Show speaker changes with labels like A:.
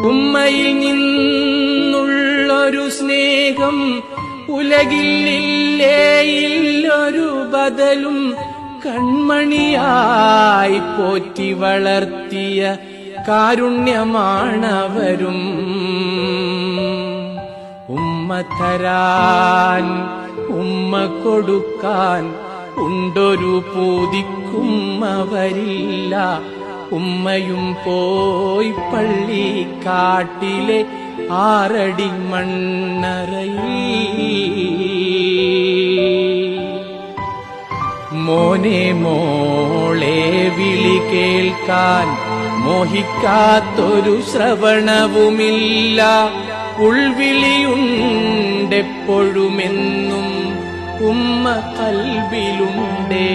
A: ഉമ്മയിൽ നിന്നുള്ളൊരു സ്നേഹം ഉലകിലില്ലേ ഇല്ലൊരു ബദലും കൺമണിയായി പോറ്റി വളർത്തിയ കാരുണ്യമാണവരും. ഉമ്മ തരാൻ ഉമ്മ കൊടുക്കാൻ ഉണ്ടൊരു പൂതിക്കുമ്മവരില്ല. ഉമ്മയും പോയി പള്ളിക്കാട്ടിലെ 6 അടി മണ്ണറയിൽ. മോനെ മോളെ വിളി കേൾക്കാൻ മോഹിക്കാത്തൊരു ശ്രവണവുമില്ല. ഉൾവിളിയുണ്ടെപ്പോഴുമെന്നും ഉമ്മ കൽബിലുണ്ടേ.